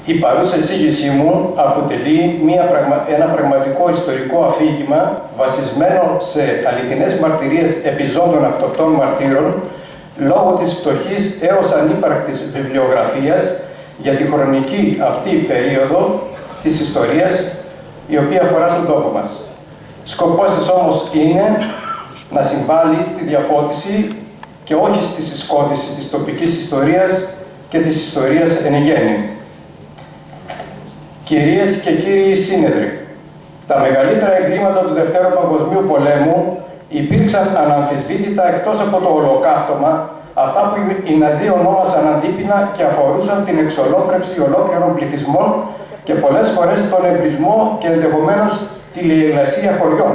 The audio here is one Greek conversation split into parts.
Η παρούσα εισήγησή μου αποτελεί ένα πραγματικό ιστορικό αφήγημα βασισμένο σε αληθινές μαρτυρίες επιζώντων αυτοκτών μαρτύρων λόγω της φτωχής έως ανύπαρκτης βιβλιογραφίας για τη χρονική αυτή περίοδο της ιστορίας η οποία αφορά τον τόπο μας. Σκοπός της όμως είναι να συμβάλλει στη διαφώτιση και όχι στη συσκότηση της τοπικής ιστορίας και της ιστορίας εν γέννη. Κυρίες και κύριοι σύνεδροι, τα μεγαλύτερα εγκλήματα του Δευτέρου Παγκοσμίου Πολέμου υπήρξαν αναμφισβήτητα εκτός από το Ολοκαύτωμα, αυτά που οι Ναζί ονόμασαν αντίπεινα και αφορούσαν την εξολόθρευση ολόκληρων πληθυσμών και πολλές φορές τον εμπρισμό και ενδεχομένως τη λιελασία χωριών.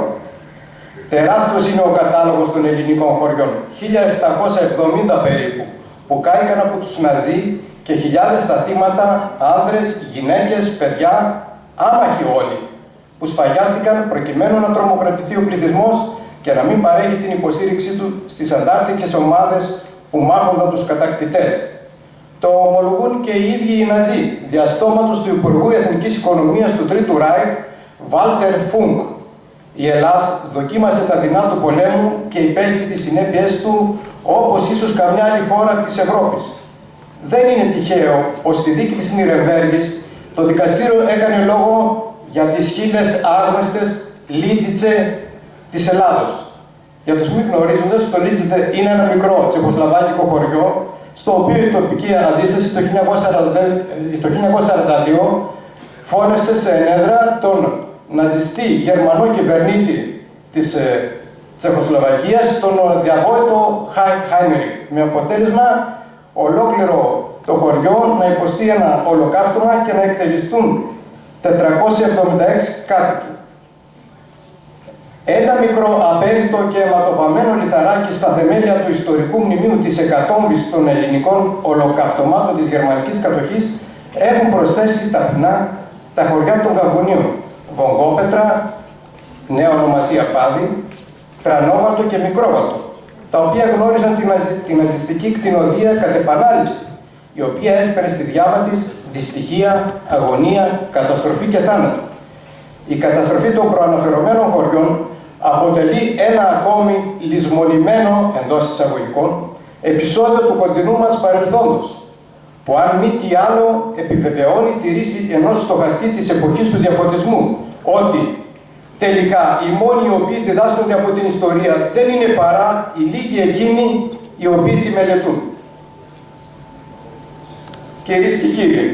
Τεράστιος είναι ο κατάλογος των ελληνικών χωριών, 1770 περίπου, που κάηκαν από τους Ναζί και χιλιάδες τα θύματα, άνδρες, γυναίκες, παιδιά, άμαχοι όλοι, που σφαγιάστηκαν προκειμένου να τρομοκρατηθεί ο πληθυσμός και να μην παρέχει την υποστήριξή του στις αντάρτικες ομάδες που μάχονταν τους κατακτητές. Το ομολογούν και οι ίδιοι οι Ναζί, διαστόματος του Υπουργού Εθνικής Οικονομίας του Τρίτου Ράιχ, Βάλτερ Φουνκ. Η Ελλάς δοκίμασε τα δεινά του πολέμου και υπέστη τις συνέπειες του όπως ίσως καμιά άλλη χώρα της Ευρώπης. Δεν είναι τυχαίο πως στη δίκη της Νιρεμβέργης το δικαστήριο έκανε λόγο για τις 1000 άγνωστες Λίτιτσε της Ελλάδος. Για τους μη γνωρίζοντες, το Λίτιτσε είναι ένα μικρό τσεχοσλαβάκικο χωριό, στο οποίο η τοπική αντίσταση το 1942 φώνευσε σε ενέδρα τον ναζιστή Γερμανό κυβερνήτη της Τσεχοσλοβακίας, τον διαβόητο Χάινριχ, με αποτέλεσμα ολόκληρο το χωριό να υποστεί ένα ολοκαύτωμα και να εκτελεστούν 476 κάτοικοι. Ένα μικρό απέριτο και αιματοβαμμένο λιθαράκι στα θεμέλια του ιστορικού μνημείου της εκατόμβης των ελληνικών ολοκαυτωμάτων της γερμανικής κατοχής έχουν προσθέσει ταπεινά τα χωριά των Γαβγονίων, Βογκόπετρα, νέα ονομασία Πάδι, Τρανόβαλτο και Μικρόβαλτο, τα οποία γνώριζαν την ναζιστική κτηνοδία κατ' επανάληψη, η οποία έσπερε στη διάβα της δυστυχία, αγωνία, καταστροφή και θάνατο. Η καταστροφή των προαναφερομένων χωριών αποτελεί ένα ακόμη λησμονημένο, εντός εισαγωγικών, επεισόδιο του κοντινού μας παρελθόντος, που αν μη τι άλλο επιβεβαιώνει τη ρίση ενός στοχαστή της εποχής του διαφωτισμού, ότι τελικά οι μόνοι οι οποίοι διδάσκονται από την ιστορία δεν είναι παρά οι λίγοι εκείνοι οι οποίοι τη μελετούν. Κυρίες και κύριοι,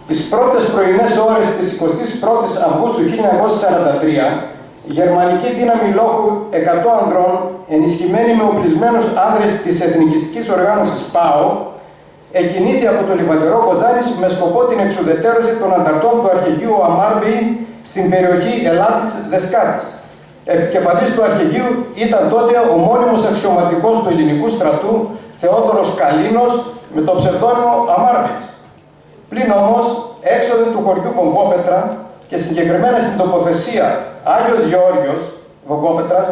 τις πρώτες πρωινές ώρες της 21ης Αυγούστου 1943, η γερμανική δύναμη λόγου 100 ανδρών, ενισχυμένη με οπλισμένους άνδρες της εθνικιστικής οργάνωσης ΠΑΟ, εκκινήθη από το λιβαδερό Κοζάνης με σκοπό την εξουδετερώση των ανταρτών του αρχηγείου Αμάρβεϊ στην περιοχή Ελλάδης-Δεσκάτης. Επικεφαλής του αρχηγείου ήταν τότε ο μόνιμος αξιωματικός του ελληνικού στρατού Θεόδωρος Καλίνος με το ψευδόνυμο Αμάρβεης. Πλην όμως, έξοδο του χωριού Βογκόπετρα και συγκεκριμένα στην τοποθεσία Άγιος Γεώργιος Βογκόπετρας,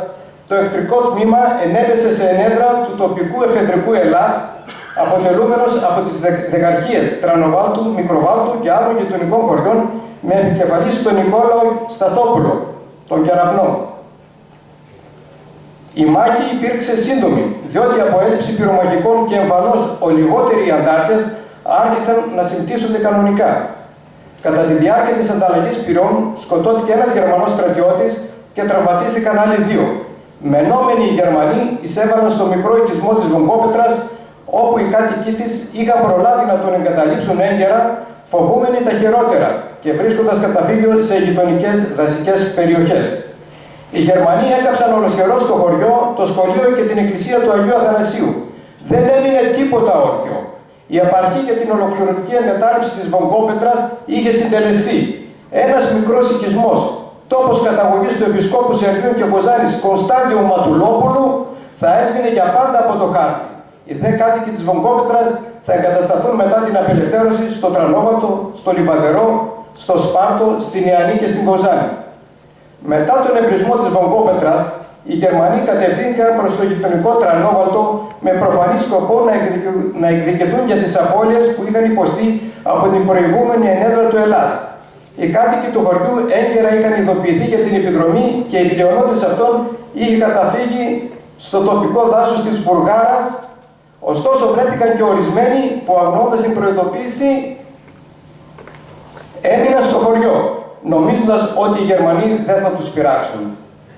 το εχθρικό τμήμα ενέπεσε σε ενέδρα του τοπικού εφεδρικού Ελλάς, αποτελούμενος από τις δεκαρχίες Τρανοβάλτου, Μικροβάλτου και άλλων γειτονικών χωριών, με επικεφαλής τον Νικόλαο Σταθόπουλο, τον Κεραυνό. Η μάχη υπήρξε σύντομη, διότι από έλλειψη πυρομαχικών και εμφανώς ολιγότεροι αντάρτες άρχισαν να συμπτύσσονται κανονικά. Κατά τη διάρκεια της ανταλλαγής πυρών, σκοτώθηκε ένας Γερμανός στρατιώτης και τραυματίστηκαν άλλοι 2. Μενόμενοι οι Γερμανοί εισέβαλαν στο μικρό οικισμό της Βογκόπετρας, όπου οι κάτοικοι της είχαν προλάβει να τον εγκαταλείψουν έγκαιρα, φοβούμενοι τα χειρότερα και βρίσκοντας καταφύγιο σε γειτονικές δασικές περιοχές. Οι Γερμανοί έκαψαν ολοσχερώς στο χωριό, το σχολείο και την εκκλησία του Αγίου Αθανασίου. Δεν έμεινε τίποτα όρθιο. Η απαρχή για την ολοκληρωτική εγκατάλειψη της Βογκόπετρας είχε συντελεστεί. Ένας μικρός οικισμός, τόπος καταγωγής του Επισκόπου Σερβίου και Κοζάνης Κωνσταντίου Ματουλόπουλου, θα έσβηνε για πάντα από το χάρτη. Οι δε κάτοικοι της Βογκόπετρας θα εγκατασταθούν μετά την απελευθέρωση στο Τρανόβαλτο, στο Λιβαδερό, στο Σπάρτο, στην Ιαννή και στην Κοζάνη. Μετά τον εμπρισμό της Βογκόπετρας, οι Γερμανοί κατευθύνθηκαν προς το γειτονικό Τρανόβαλτο με προφανή σκοπό να εκδικηθούν για τις απώλειες που είχαν υποστεί από την προηγούμενη ενέδρα του Ελλάς. Οι κάτοικοι του χωριού έγκαιρα είχαν ειδοποιηθεί για την επιδρομή και οι πλειονότητες αυτών είχε καταφύγει στο τοπικό δάσος της Βουργάρας. Ωστόσο βρέθηκαν και ορισμένοι που αγνοώντας την προειδοποίηση έμειναν στο χωριό, νομίζοντας ότι οι Γερμανοί δεν θα τους πειράξουν.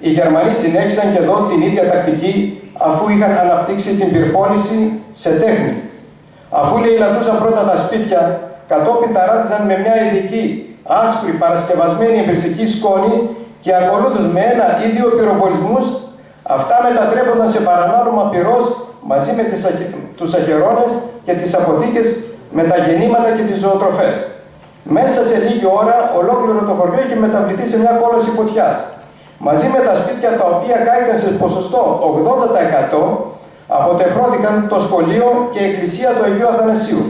Οι Γερμανοί συνέχισαν και εδώ την ίδια τακτική, αφού είχαν αναπτύξει την πυρπόληση σε τέχνη. Αφού λαιλατούσαν πρώτα τα σπίτια, κατόπιν ταράτιζαν με μια ειδική, άσπρη, παρασκευασμένη εμπριστική σκόνη και ακολούθως με ένα ή δύο πυροβολισμούς, αυτά μετατρέπονταν σε παρανάλωμα πυρός μαζί με τους αχερώνες και τις αποθήκες με τα γεννήματα και τις ζωοτροφές. Μέσα σε λίγη ώρα, ολόκληρο το χωριό είχε μεταβληθεί σε μια κόλαση φωτιάς. Μαζί με τα σπίτια τα οποία κάηκαν σε ποσοστό 80%, αποτεφρώθηκαν το σχολείο και η εκκλησία του Αγίου Αθανασίου.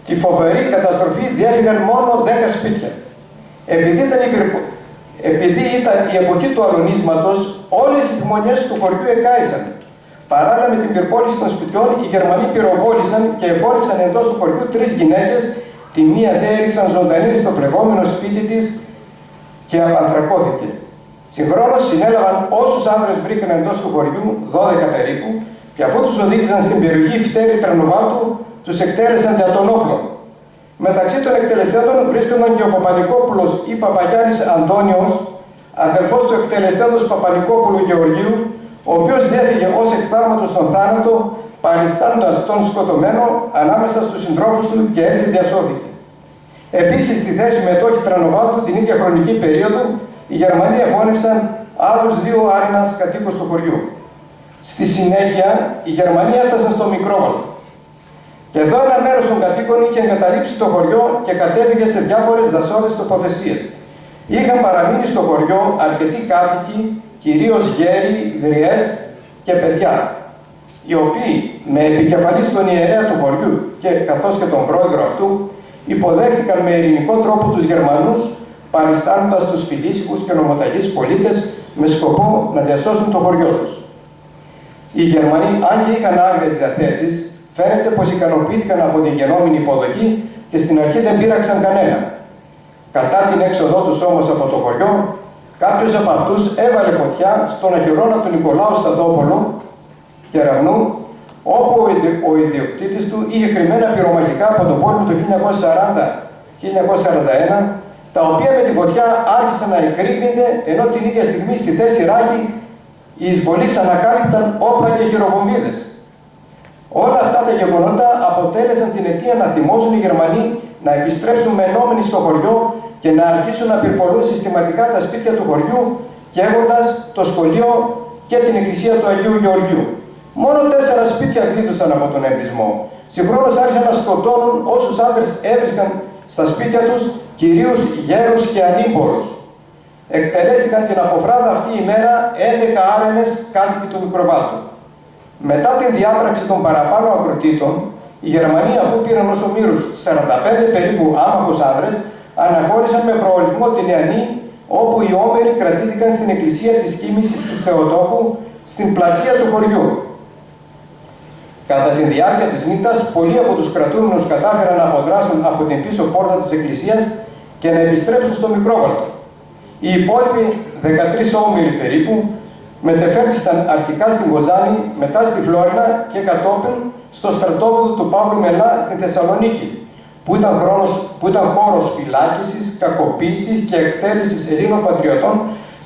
Τη φοβερή καταστροφή διέφυγαν μόνο 10 σπίτια. Επειδή ήταν η εποχή του αλωνίσματος, όλες οι θυμονιές του χωριού εκάησαν. Παράλληλα με την πυρπόληση των σπιτιών, οι Γερμανοί πυροβόλησαν και εφόρευσαν εντός του χωριού 3 γυναίκες, τη μία δε έριξαν ζωντανή στο φλεγόμενο σπίτι της και απανθρακώθηκε. Συγχρόνως συνέλαβαν όσους άνδρες βρήκαν εντός του χωριού, 12 περίπου, και αφού τους οδήγησαν στην περιοχή Φτέρη Τρανοβάλτου, τους εκτέλεσαν για τον όπλο. Μεταξύ των εκτελεστέντων βρίσκονταν και ο Παπανικόπουλος ή Παπαγιάννης Αντώνιος, αδελφός του εκτελεστέντος Παπανικόπουλου Γεωργίου, ο οποίος διέφυγε ως εκ θαύματος στον θάνατο, παριστάνοντας τον σκοτωμένο ανάμεσα στους συντρόφους του και έτσι διασώθηκε. Επίσης, στη θέση μετόχη Τρανοβάλτου την ίδια χρονική περίοδο, οι Γερμανοί εφώνευσαν άλλους 2 Άρηνας κατοίκους του χωριού. Στη συνέχεια, οι Γερμανοί έφτασαν στο Μικρόβαλο. Και εδώ ένα μέρος των κατοίκων είχε εγκαταλείψει το χωριό και κατέφυγε σε διάφορες δασόδες τοποθεσίες. Είχαν παραμείνει στο χωριό αρκετοί κάτοικοι, κυρίως γέροι, γριές και παιδιά, οι οποίοι με επικεφαλής τον ιερέα του χωριού και καθώς και τον πρόεδρο αυτού, υποδέχτηκαν με ειρηνικό τρόπο τους Γερμανούς, παριστάνοντας τους φιλήσυχους και νομοταγείς πολίτες με σκοπό να διασώσουν το χωριό τους. Οι Γερμανοί, αν και είχαν άγριες διαθέσεις, φαίνεται πως ικανοποιήθηκαν από την γενόμενη υποδοχή και στην αρχή δεν πείραξαν κανένα. Κατά την έξοδό τους όμως από το χωριό, κάποιος από αυτούς έβαλε φωτιά στον αχυρώνα του Νικολάου Σταδόπολο, Κεραυνού, όπου ο ιδιοκτήτης του είχε κρυμμένα πυρομαχικά από τον πόλεμο του 1940-1941, τα οποία με τη φωτιά άρχισαν να εκρήγνεται, ενώ την ίδια στιγμή στη θέση ράχη οι εισβολείς ανακάλυπταν όπλα και χειροβομβίδες. Όλα αυτά τα γεγονότα αποτέλεσαν την αιτία να θυμώσουν οι Γερμανοί να επιστρέψουν μενόμενοι στο χωριό και να αρχίσουν να πυρπολούν συστηματικά τα σπίτια του χωριού, καίγοντας το σχολείο και την εκκλησία του Αγίου Γεωργίου. Μόνο 4 σπίτια γλίτωσαν από τον εμπρισμό. Συγχρόνως άρχισαν να σκοτώνουν όσους άντρες έβρισκαν στα σπίτια τους, κυρίως γέρους και ανήμπορους. Εκτελέστηκαν την αποφράδα αυτή η μέρα 11 άρενες κάτοικοι του Μικροβάλτου. Μετά την διάπραξη των παραπάνω ακροτήτων, οι Γερμανοί, αφού πήραν ως ομήρους 45 περίπου άμαχους άνδρες, αναχώρησαν με προορισμό την Ιαννή, όπου οι όμεροι κρατήθηκαν στην εκκλησία της Κοίμησης της Θεοτόκου, στην πλατεία του χωριού. Κατά τη διάρκεια της νύχτας, πολλοί από τους κρατούμενους κατάφεραν να αποδράσουν από την πίσω πόρτα της εκκλησίας και να επιστρέψουν στο Μικρόβαλτο. Οι υπόλοιποι 13 όμηροι περίπου μετεφέρθησαν αρχικά στην Κοζάνη, μετά στη Φλόρινα και κατόπιν στο στρατόπεδο του Παύλου Μελά στην Θεσσαλονίκη, που ήταν χώρος φυλάκισης, κακοποίησης και εκτέλεσης Ελλήνων πατριωτών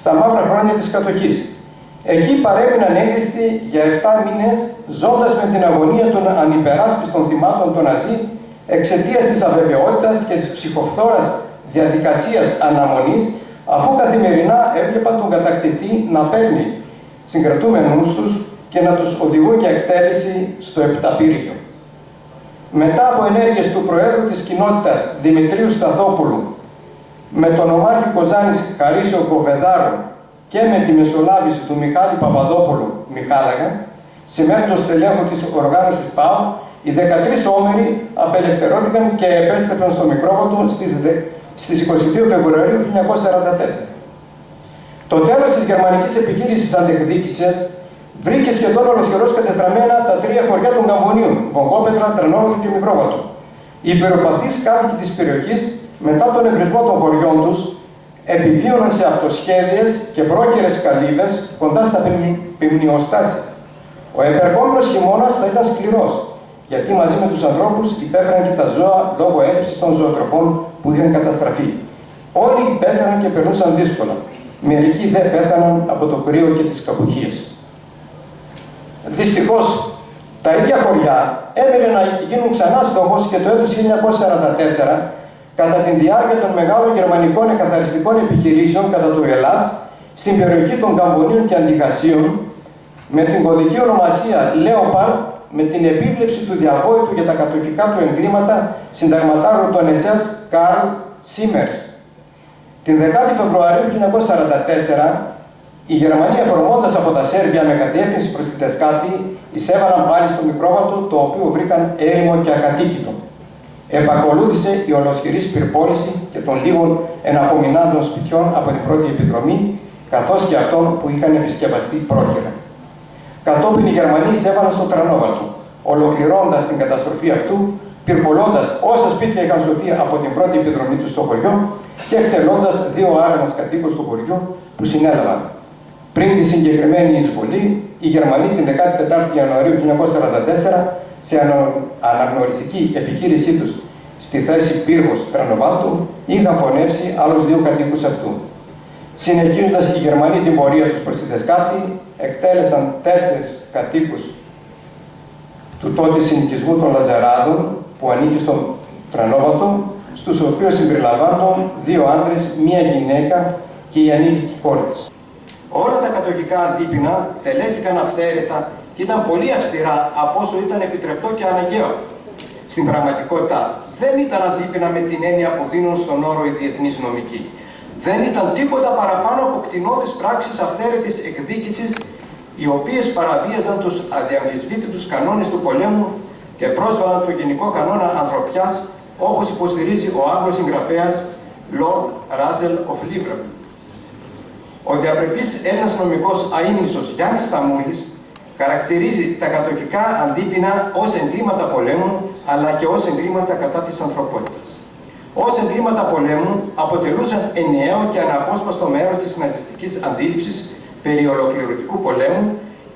στα μαύρα χρόνια της κατοχής. Εκεί παρέμειναν έγκλειστοι για 7 μήνες, ζώντας με την αγωνία των ανυπεράσπιστων θυμάτων των Ναζί, εξαιτίας της αβεβαιότητας και της ψυχοφθόρας διαδικασίας αναμονής, αφού καθημερινά έβλεπαν τον κατακτητή να παίρνει συγκρατούμενους τους και να τους οδηγούν για εκτέλεση στο Επταπύργιο. Μετά από ενέργειες του Προέδρου της Κοινότητας Δημητρίου Σταθόπουλου, με τον ομάρχη Κοζάνης Χαρίσιο Κοβεδάρο και με τη μεσολάβηση του Μιχάλη Παπαδόπουλου Μιχάλαγα, συμμέτοχος στελέχου της οργάνωσης ΠΑΟ, οι 13 όμεροι απελευθερώθηκαν και επέστρεψαν στο Μικρόβαλτο στις 22 Φεβρουαρίου 1944. Το τέλος της γερμανικής επιχείρησης αντεκδίκησης βρήκε σχεδόν ολοσχερώς κατεστραμμένα τα 3 χωριά των Καμβονίων, Βογγόπετρα, Τρανόβατο και Μικρόβατο. Οι υπεροπαθείς κάτοικοι της περιοχής, μετά τον εμπρισμό των χωριών τους, επιβίωναν σε αυτοσχέδιες και πρόχειρες καλύβες κοντά στα πυμνιοστάσια. Ο επερχόμενος χειμώνας θα ήταν σκληρός, γιατί μαζί με τους ανθρώπους υπέφεραν και τα ζώα λόγω έλλειψης των ζωοτροφών που είχαν καταστραφεί. Όλοι υπέφεραν και περνούσαν δύσκολα. Μερικοί δεν πέθαναν από το κρύο και τις καποχίες. Δυστυχώς, τα ίδια χωριά έμεινε να γίνουν ξανά στόχος και το έτος 1944, κατά τη διάρκεια των μεγάλων γερμανικών εκαθαριστικών επιχειρήσεων κατά του Ελλάς, στην περιοχή των Καμβονίων και Αντιχασίων, με την κωδική ονομασία Λέοπαρντ, με την επίβλεψη του διαβόητου για τα κατοχικά του εγκλήματα συνταγματάρχου των ΕΣΕΣ Καρλ Σίμερς. Την 10η Φεβρουαρίου 1944, οι Γερμανοί, εφορμώντας από τα Σέρβια με κατεύθυνση προς τη Τεσκάτη, εισέβαλαν πάλι στο Μικρόβατο, το οποίο βρήκαν έρημο και ακατοίκητο. Επακολούθησε η ολοσχερής πυρπόληση και των λίγων εναπομεινάντων σπιτιών από την πρώτη επιδρομή, καθώς και αυτών που είχαν επισκευαστεί πρόχειρα. Κατόπιν οι Γερμανοί εισέβαλαν στο Τρανόβατο, ολοκληρώνοντας την καταστροφή αυτού, πυρπολώντας όσα σπίτια είχαν σωθεί από την πρώτη επιδρομή του στο χωριό και εκτελώντας 2 άραγνους κατοίκους του χωριού που συνέλαβαν. Πριν τη συγκεκριμένη εισβολή, οι Γερμανοί την 14η Ιανουαρίου 1944, σε αναγνωριστική επιχείρησή τους στη θέση πύργος Τρανοβάτου, είχαν φωνεύσει άλλους 2 κατοίκους αυτού. Συνεχίζοντας οι Γερμανοί την πορεία τους προς τη Τεσκάτη, εκτέλεσαν 4 κατοίκους του τότε συνοικισμού των Λαζαράδων, που ανήκει στον Τρανόβατο, στους οποίους συμπεριλαμβάνονταν 2 άντρες, 1 γυναίκα και η ανήλικη κόρη της. Όλα τα κατοχικά αντίπεινα τελέστηκαν αυθαίρετα και ήταν πολύ αυστηρά από όσο ήταν επιτρεπτό και αναγκαίο. Στην πραγματικότητα δεν ήταν αντίπεινα με την έννοια που δίνουν στον όρο οι διεθνείς νομικοί. Δεν ήταν τίποτα παραπάνω από κτηνώδεις πράξεις αυθαίρετης εκδίκησης, οι οποίες παραβίαζαν τους αδιαμφισβήτητους κανόνες του πολέμου και πρόσβαλαν το γενικό κανόνα ανθρωπιάς, όπως υποστηρίζει ο Άγγλος συγγραφέας Lord Russell of Liverpool. Ο διαπρεπής Έλληνας νομικός αείμνηστος Γιάννης Σταμούλης χαρακτηρίζει τα κατοχικά αντίπεινα ως εγκλήματα πολέμου, αλλά και ως εγκλήματα κατά της ανθρωπότητας. Ως εγκλήματα πολέμου αποτελούσαν ενιαίο και αναπόσπαστο μέρος της ναζιστικής αντίληψης περί ολοκληρωτικού πολέμου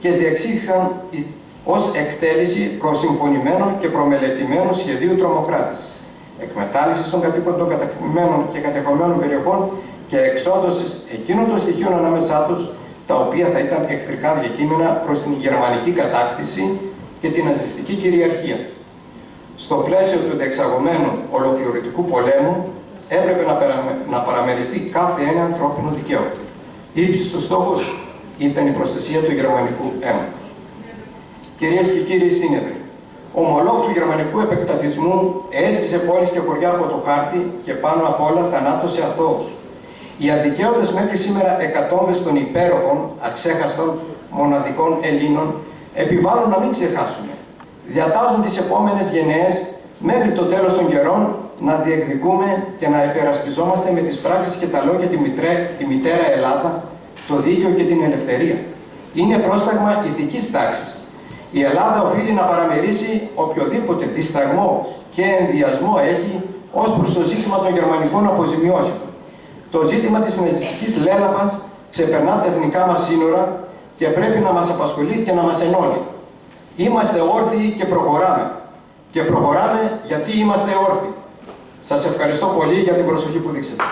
και διεξήχθηκαν ως εκτέλεση προσυμφωνημένου και προμελετημένου σχεδίου τρομοκράτησης, εκμετάλλευσης των κατοίκων των κατακτημένων και κατεχομένων περιοχών και εξόδωσης εκείνων των στοιχείων ανάμεσά τους, τα οποία θα ήταν εχθρικά διακείμενα προς την γερμανική κατάκτηση και την ναζιστική κυριαρχία. Στο πλαίσιο του διεξαγωμένου ολοκληρωτικού πολέμου έπρεπε να παραμεριστεί κάθε ένα ανθρώπινο δικαίωμα. Ύψιστος στόχος ήταν η προστασία του γερμανικού αίματος. Κυρίες και κύριοι σύνεδροι, ο μολόχ του γερμανικού επεκτατισμού έσβησε πόλεις και χωριά από το χάρτη και πάνω απ' όλα θανάτωσε αθώους. Οι αδικαίωτες μέχρι σήμερα εκατόμβες των υπέροχων, αξέχαστων, μοναδικών Ελλήνων επιβάλλουν να μην ξεχάσουμε. Διατάζουν τις επόμενες γενναίες μέχρι το τέλος των καιρών να διεκδικούμε και να υπερασπιζόμαστε με τις πράξεις και τα λόγια τη μητέρα Ελλάδα, το δίκαιο και την ελευθερία. Είναι πρόσταγμα ηθικής τάξης. Η Ελλάδα οφείλει να παραμερίσει οποιοδήποτε δισταγμό και ενδιασμό έχει ως προς το ζήτημα των γερμανικών αποζημιώσεων. Το ζήτημα της ναζιστικής λέλαπας ξεπερνά τα εθνικά μας σύνορα και πρέπει να μας απασχολεί και να μας ενώνει. Είμαστε όρθιοι και προχωράμε. Και προχωράμε γιατί είμαστε όρθιοι. Σας ευχαριστώ πολύ για την προσοχή που δείξατε.